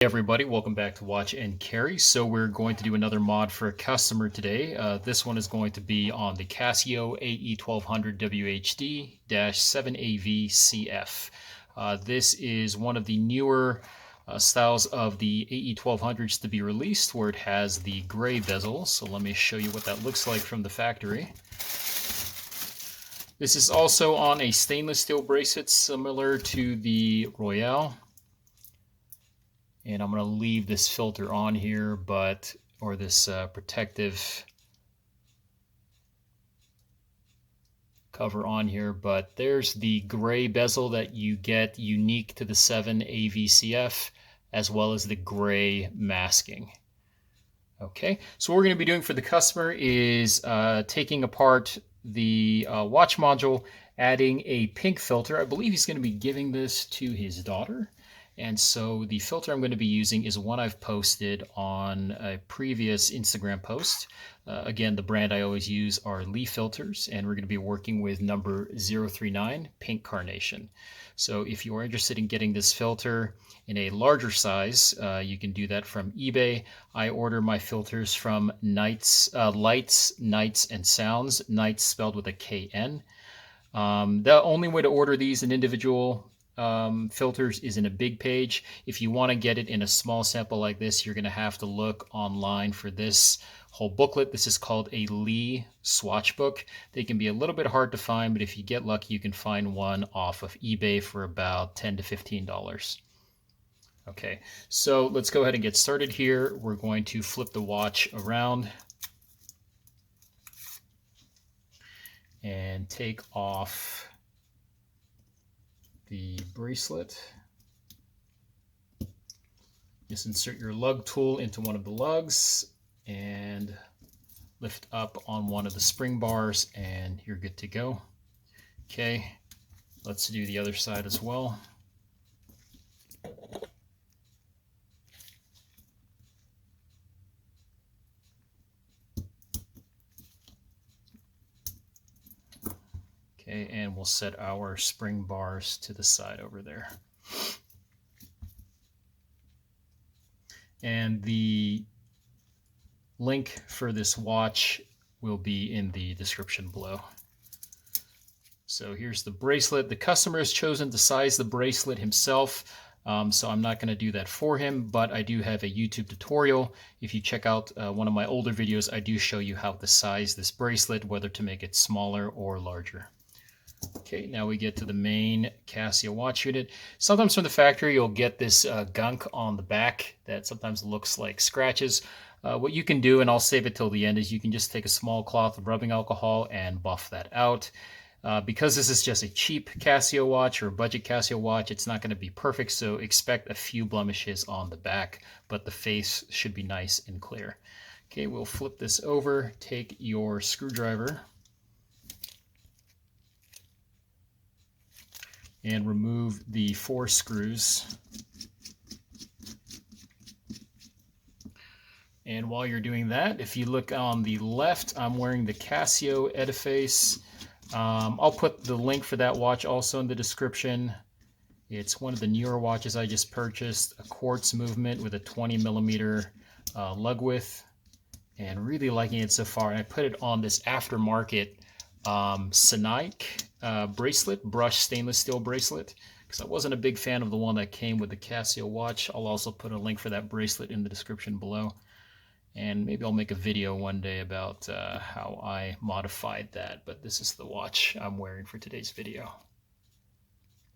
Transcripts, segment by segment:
Hey everybody, welcome back to Watch and Carry. So we're going to do another mod for a customer today. This one is going to be on the Casio AE1200 WHD-7AV-CF. This is one of the newer styles of the AE1200s to be released, where it has the gray bezel. So let me show you what that looks like from the factory. This is also on a stainless steel bracelet similar to the Royale. And I'm going to leave this filter on here, or this protective cover on here, but there's the gray bezel that you get unique to the 7AVCF, as well as the gray masking. Okay, so what we're going to be doing for the customer is taking apart the watch module, adding a pink filter. I believe he's going to be giving this to his daughter. And so the filter I'm going to be using is one I've posted on a previous Instagram post. Again, the brand I always use are Leaf filters, and we're going to be working with number 039, Pink Carnation. So if you are interested in getting this filter in a larger size, you can do that from eBay. I order my filters from Lights, Knights, and Sounds, Knights spelled with a KN. The only way to order these in individual filters is in a big page. If you want to get it in a small sample like this, you're going to have to look online for this whole booklet. This is called a Lee swatch book. They can be a little bit hard to find, but if you get lucky, you can find one off of eBay for about $10 to $15. Okay, so let's go ahead and get started here. We're going to flip the watch around and take off the bracelet. Just insert your lug tool into one of the lugs and lift up on one of the spring bars and you're good to go. Okay, let's do the other side as well. Okay, and we'll set our spring bars to the side over there. And the link for this watch will be in the description below. So here's the bracelet. The customer has chosen to size the bracelet himself, so I'm not going to do that for him, but I do have a YouTube tutorial. If you check out one of my older videos, I do show you how to size this bracelet, whether to make it smaller or larger. Okay, now we get to the main Casio watch unit. Sometimes from the factory, you'll get this gunk on the back that sometimes looks like scratches. What you can do, and I'll save it till the end, is you can just take a small cloth of rubbing alcohol and buff that out. Because this is just a cheap Casio watch or a budget Casio watch, it's not going to be perfect, so expect a few blemishes on the back, but the face should be nice and clear. Okay, we'll flip this over, take your screwdriver, and remove the 4 screws. And while you're doing that, if you look on the left, I'm wearing the Casio Ediface. I'll put the link for that watch also in the description. It's one of the newer watches I just purchased, a quartz movement with a 20mm lug width, and really liking it so far. And I put it on this aftermarket Sonic bracelet, brushed stainless steel bracelet, because I wasn't a big fan of the one that came with the Casio watch. I'll also put a link for that bracelet in the description below, and maybe I'll make a video one day about how I modified that, but this is the watch I'm wearing for today's video.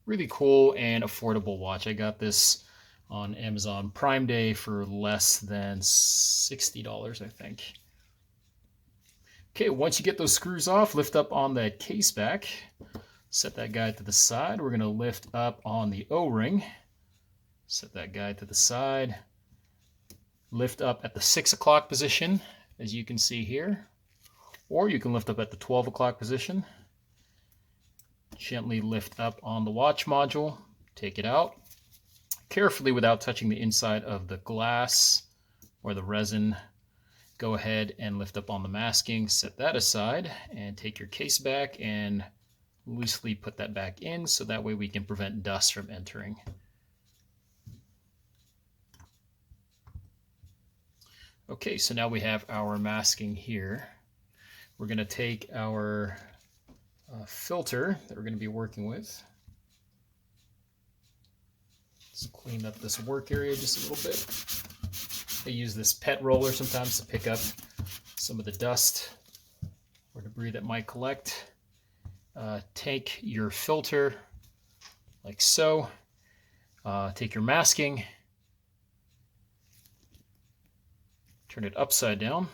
Really cool and affordable watch. I got this on Amazon Prime Day for less than $60, I think. Okay, once you get those screws off, lift up on that case back. Set that guy to the side. We're going to lift up on the O-ring. Set that guy to the side. Lift up at the 6 o'clock position, as you can see here. Or you can lift up at the 12 o'clock position. Gently lift up on the watch module. Take it out. Carefully, without touching the inside of the glass or the resin, go ahead and lift up on the masking, set that aside, and take your case back and loosely put that back in so that way we can prevent dust from entering. Okay, so now we have our masking here. We're going to take our filter that we're going to be working with. Let's clean up this work area just a little bit. I use this pet roller sometimes to pick up some of the dust or debris that might collect. Take your filter like so. Take your masking, turn it upside down,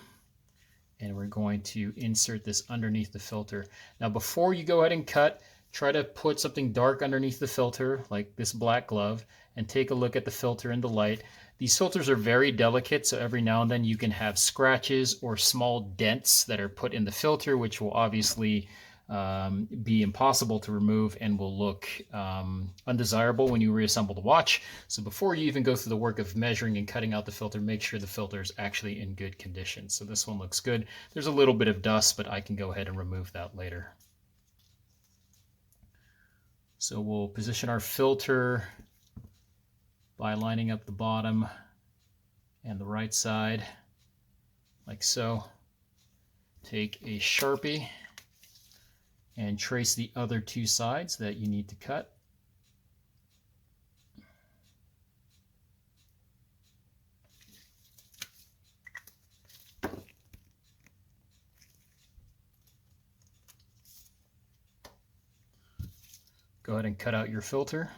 and we're going to insert this underneath the filter. Now, before you go ahead and cut, try to put something dark underneath the filter, like this black glove, and take a look at the filter in the light. These filters are very delicate, so every now and then you can have scratches or small dents that are put in the filter, which will obviously be impossible to remove and will look undesirable when you reassemble the watch. So before you even go through the work of measuring and cutting out the filter, make sure the filter is actually in good condition. So this one looks good. There's a little bit of dust, but I can go ahead and remove that later. So we'll position our filter by lining up the bottom and the right side like so. Take a Sharpie and trace the other two sides that you need to cut. Go ahead and cut out your filter.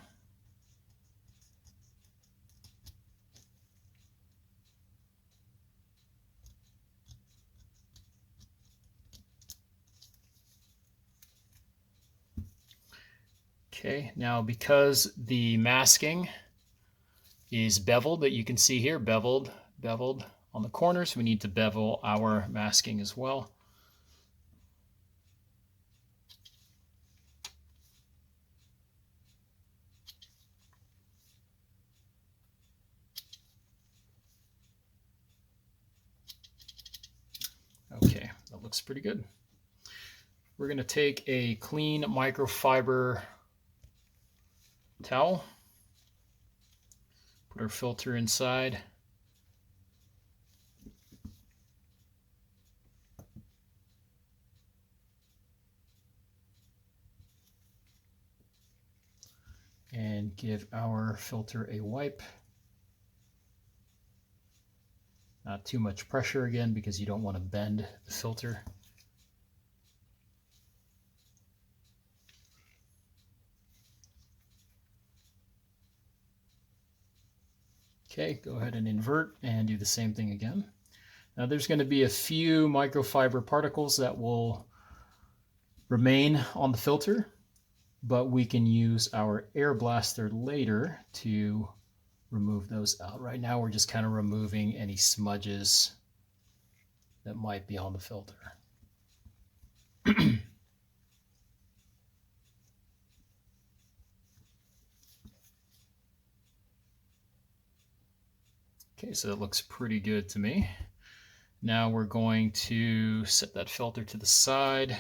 Okay, now because the masking is beveled, that you can see here, beveled on the corners, we need to bevel our masking as well. Okay, that looks pretty good. We're going to take a clean microfiber towel, put our filter inside, and give our filter a wipe. Not too much pressure again, because you don't want to bend the filter. Okay, go ahead and invert and do the same thing again. Now there's going to be a few microfiber particles that will remain on the filter, but we can use our air blaster later to remove those out. Right now we're just kind of removing any smudges that might be on the filter. Okay, so that looks pretty good to me. Now we're going to set that filter to the side,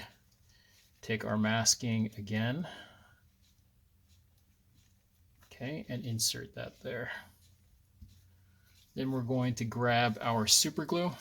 take our masking again, okay, and insert that there. Then we're going to grab our super glue.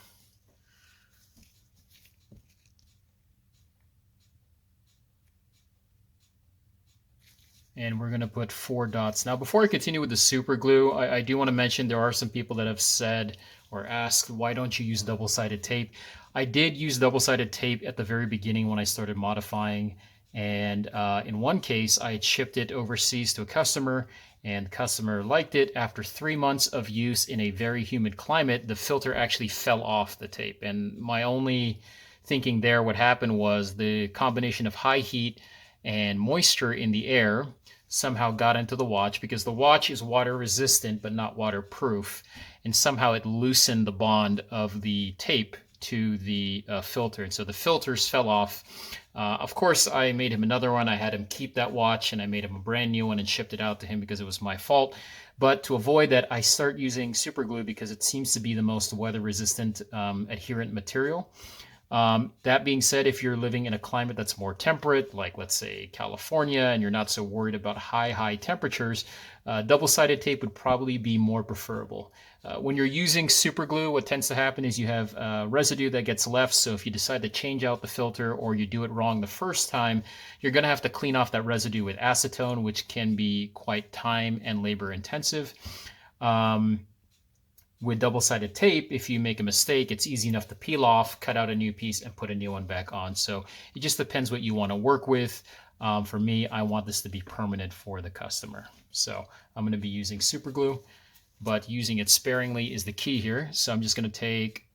And we're going to put 4 dots. Now, before I continue with the super glue, I do want to mention there are some people that have said or asked, why don't you use double-sided tape? I did use double-sided tape at the very beginning when I started modifying. And in one case, I had shipped it overseas to a customer, and the customer liked it. After 3 months of use in a very humid climate, the filter actually fell off the tape. And my only thinking there, what happened was the combination of high heat and moisture in the air somehow got into the watch, because the watch is water resistant but not waterproof, and somehow it loosened the bond of the tape to the filter, and so the filters fell off. Of course, I made him another one. I had him keep that watch, and I made him a brand new one and shipped it out to him because it was my fault. But to avoid that, I start using super glue because it seems to be the most weather resistant adherent material. That being said, if you're living in a climate that's more temperate, like let's say California, and you're not so worried about high temperatures, double-sided tape would probably be more preferable. When you're using super glue, what tends to happen is you have residue that gets left. So if you decide to change out the filter or you do it wrong the first time, you're going to have to clean off that residue with acetone, which can be quite time and labor intensive. With double-sided tape, if you make a mistake, it's easy enough to peel off, cut out a new piece, and put a new one back on. So it just depends what you want to work with. For me, I want this to be permanent for the customer. So I'm going to be using super glue, but using it sparingly is the key here. So I'm just going to take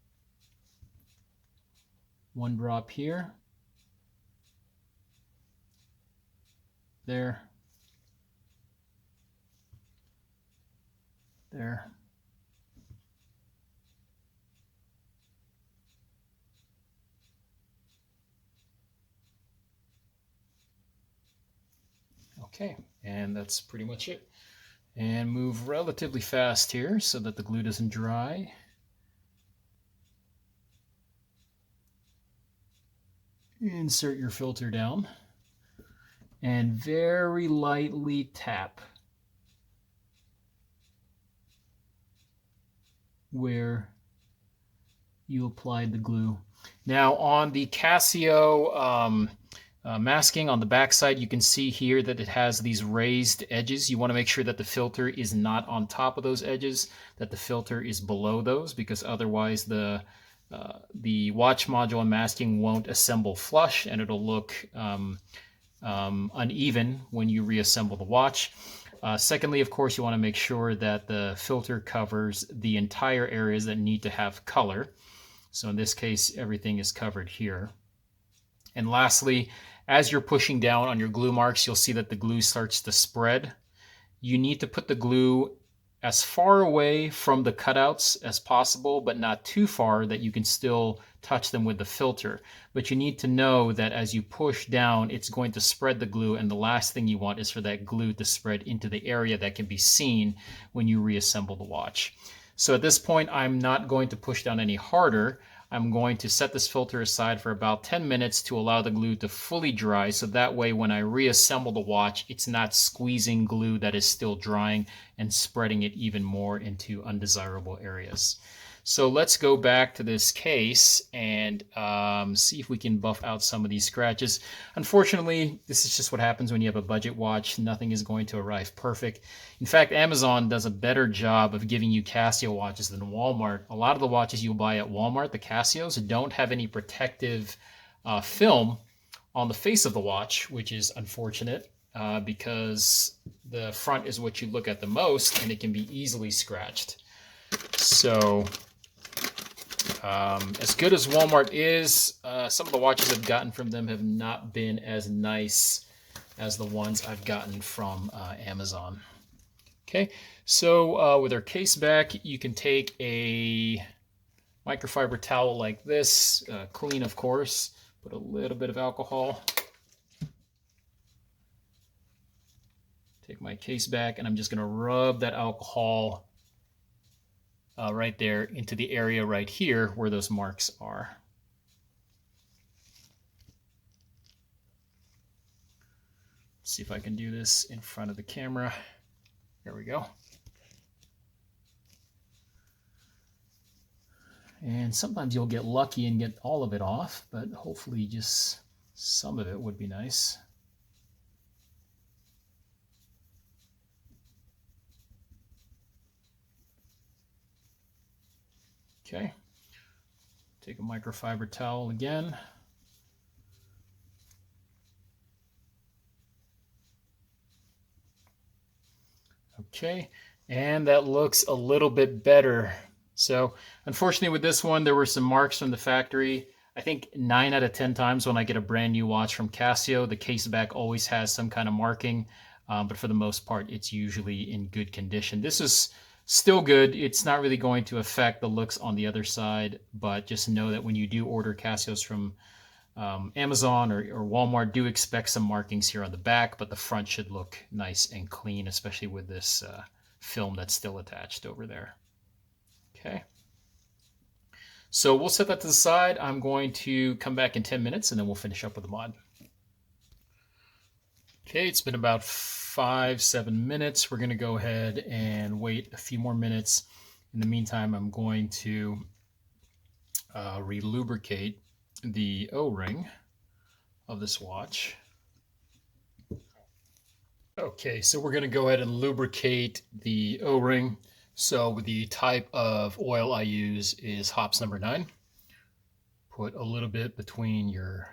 one drop here, there, there. Okay, and that's pretty much it. And move relatively fast here so that the glue doesn't dry. Insert your filter down and very lightly tap where you applied the glue. Now on the Casio masking on the back side, you can see here that it has these raised edges. You want to make sure that the filter is not on top of those edges, that the filter is below those, because otherwise the watch module and masking won't assemble flush and it'll look uneven when you reassemble the watch. Secondly, of course, you want to make sure that the filter covers the entire areas that need to have color. So in this case, everything is covered here. And lastly, as you're pushing down on your glue marks, you'll see that the glue starts to spread. You need to put the glue as far away from the cutouts as possible, but not too far that you can still touch them with the filter. But you need to know that as you push down, it's going to spread the glue, and the last thing you want is for that glue to spread into the area that can be seen when you reassemble the watch. So at this point, I'm not going to push down any harder. I'm going to set this filter aside for about 10 minutes to allow the glue to fully dry, so that way when I reassemble the watch, it's not squeezing glue that is still drying and spreading it even more into undesirable areas. So let's go back to this case and see if we can buff out some of these scratches. Unfortunately, this is just what happens when you have a budget watch. Nothing is going to arrive perfect. In fact, Amazon does a better job of giving you Casio watches than Walmart. A lot of the watches you buy at Walmart, the Casios, don't have any protective film on the face of the watch, which is unfortunate because the front is what you look at the most and it can be easily scratched. So as good as Walmart is, some of the watches I've gotten from them have not been as nice as the ones I've gotten from Amazon. Okay, so with our case back, you can take a microfiber towel like this, clean of course, put a little bit of alcohol. Take my case back and I'm just going to rub that alcohol right there into the area right here where those marks are. Let's see if I can do this in front of the camera. There we go. And sometimes you'll get lucky and get all of it off, but hopefully just some of it would be nice. Okay, take a microfiber towel again. Okay, and that looks a little bit better. So unfortunately with this one, there were some marks from the factory. I think 9 out of 10 times when I get a brand new watch from Casio, the case back always has some kind of marking, but for the most part, it's usually in good condition. This is still good. It's not really going to affect the looks on the other side, but just know that when you do order Casios from Amazon or Walmart, do expect some markings here on the back, but the front should look nice and clean, especially with this film that's still attached over there. Okay. So we'll set that to the side. I'm going to come back in 10 minutes and then we'll finish up with the mod. Okay, it's been about 5-7 minutes. We're going to go ahead and wait a few more minutes. In the meantime, I'm going to relubricate the O-ring of this watch. Okay, so we're going to go ahead and lubricate the O-ring. So the type of oil I use is hops number 9. Put a little bit between your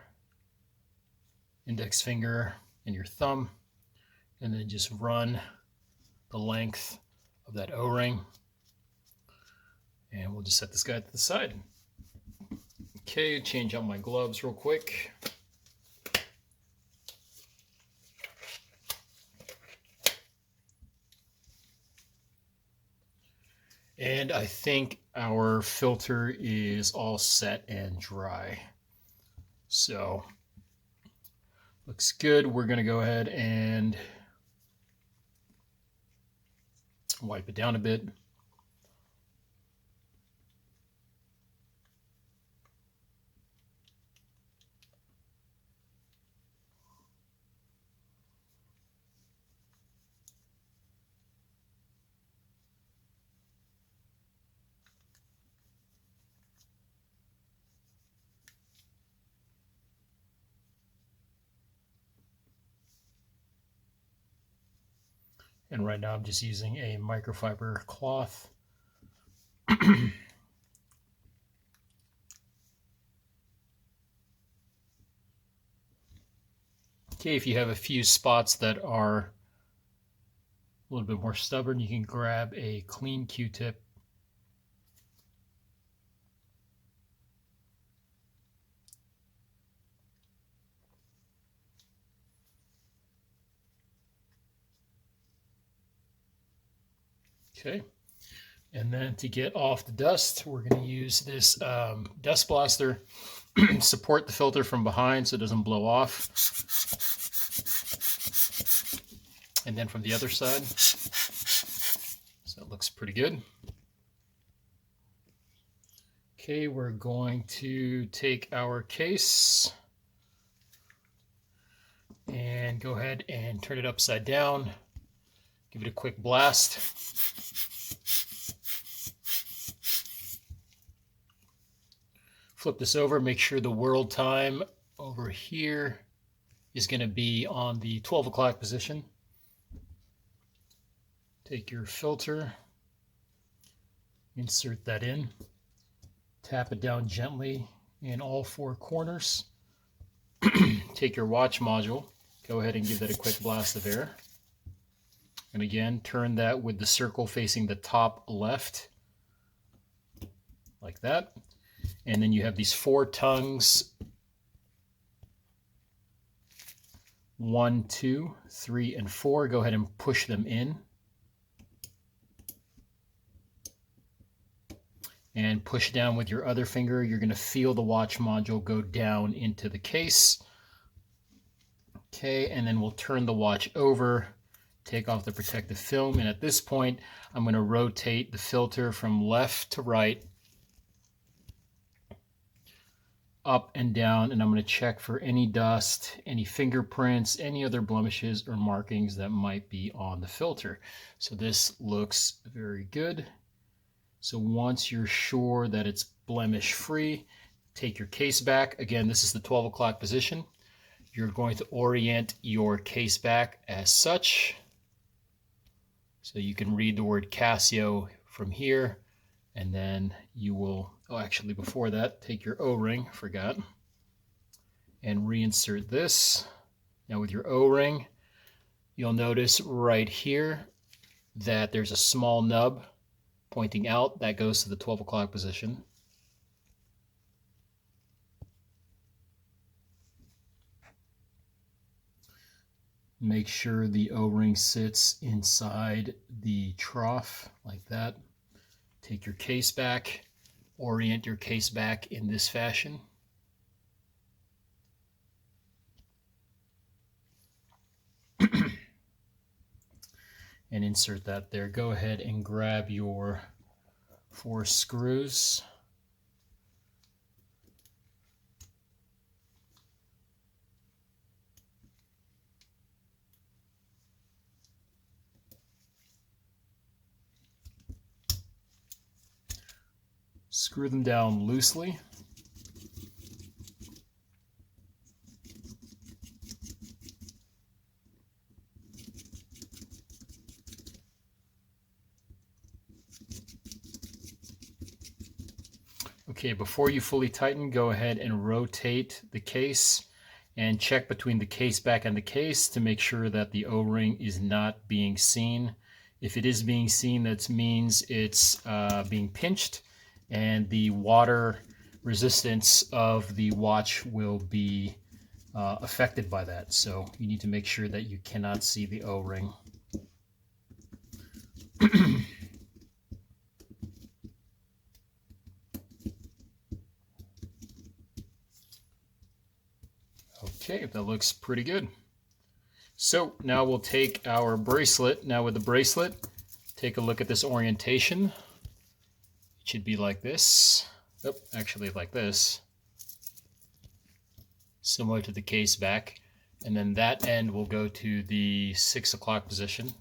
index finger and your thumb, and then just run the length of that O-ring. And we'll just set this guy to the side. Okay, change out my gloves real quick. And I think our filter is all set and dry. So, looks good. We're going to go ahead and wipe it down a bit. And right now I'm just using a microfiber cloth. Okay, if you have a few spots that are a little bit more stubborn, you can grab a clean Q-tip. Okay, and then to get off the dust, we're going to use this dust blaster. Support the filter from behind so it doesn't blow off. And then from the other side. So it looks pretty good. Okay, we're going to take our case and go ahead and turn it upside down. Give it a quick blast. Flip this over, make sure the world time over here is going to be on the 12 o'clock position. Take your filter, insert that in, tap it down gently in all 4 corners. Take your watch module, go ahead and give that a quick blast of air. And again, turn that with the circle facing the top left, like that. And then you have these 4 tongues, 1, 2, 3, and 4. Go ahead and push them in. And push down with your other finger. You're going to feel the watch module go down into the case. Okay, and then we'll turn the watch over, take off the protective film, and at this point, I'm going to rotate the filter from left to right, up and down, and I'm going to check for any dust, any fingerprints, any other blemishes or markings that might be on the filter. So this looks very good. So once you're sure that it's blemish free, take your case back. Again, this is the 12 o'clock position. You're going to orient your case back as such. So you can read the word Casio from here, and then you will, oh, actually before that, take your O-ring, forgot, and reinsert this. Now with your O-ring, you'll notice right here that there's a small nub pointing out. That goes to the 12 o'clock position. Make sure the O-ring sits inside the trough like that. Take your case back, orient your case back in this fashion. And insert that there. Go ahead and grab your 4 screws Screw them down loosely. Okay, before you fully tighten, go ahead and rotate the case and check between the case back and the case to make sure that the O-ring is not being seen. If it is being seen, that means it's being pinched, and the water resistance of the watch will be affected by that. So you need to make sure that you cannot see the O-ring. Okay, that looks pretty good. So now we'll take our bracelet. Now with the bracelet, take a look at this orientation. It should be like this. Oh, actually like this. Similar to the case back. And then that end will go to the 6 o'clock position.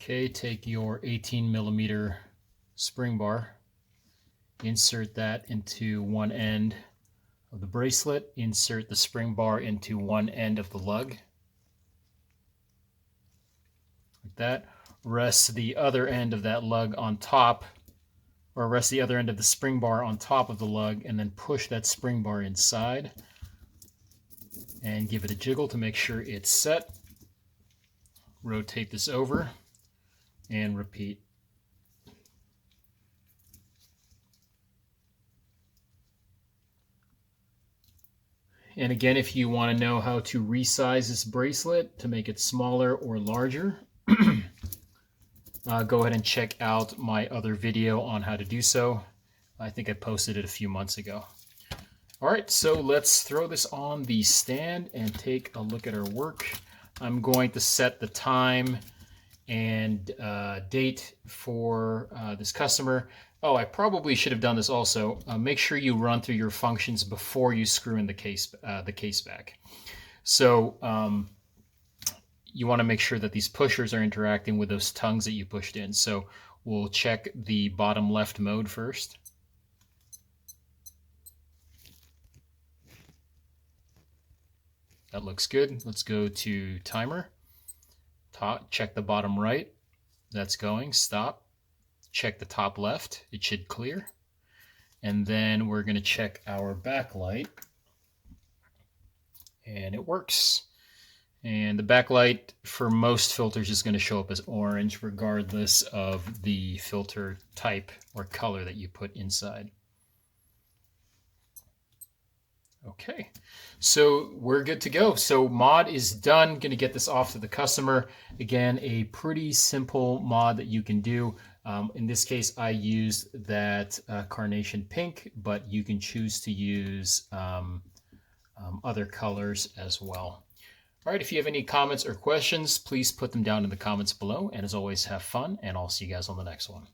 Okay, take your 18mm spring bar. Insert that into one end of the bracelet. Insert the spring bar into one end of the lug. Like that. Rest the other end of that lug on top, or rest the other end of the spring bar on top of the lug, and then push that spring bar inside and give it a jiggle to make sure it's set. Rotate this over and repeat. And again, if you want to know how to resize this bracelet to make it smaller or larger, go ahead and check out my other video on how to do so. I think I posted it a few months ago. All right, so let's throw this on the stand and take a look at our work. I'm going to set the time and date for this customer. Oh, I probably should have done this also. Make sure you run through your functions before you screw in the case back. So you want to make sure that these pushers are interacting with those tongues that you pushed in. So we'll check the bottom left mode first. That looks good. Let's go to timer. Check the bottom right. That's going. Stop. Check the top left. It should clear. And then we're going to check our backlight. And it works. And the backlight for most filters is going to show up as orange regardless of the filter type or color that you put inside. Okay, so we're good to go. So mod is done. Going to get this off to the customer. Again, a pretty simple mod that you can do. In this case, I used that Carnation pink, but you can choose to use other colors as well. All right, if you have any comments or questions, please put them down in the comments below. And as always, have fun, and I'll see you guys on the next one.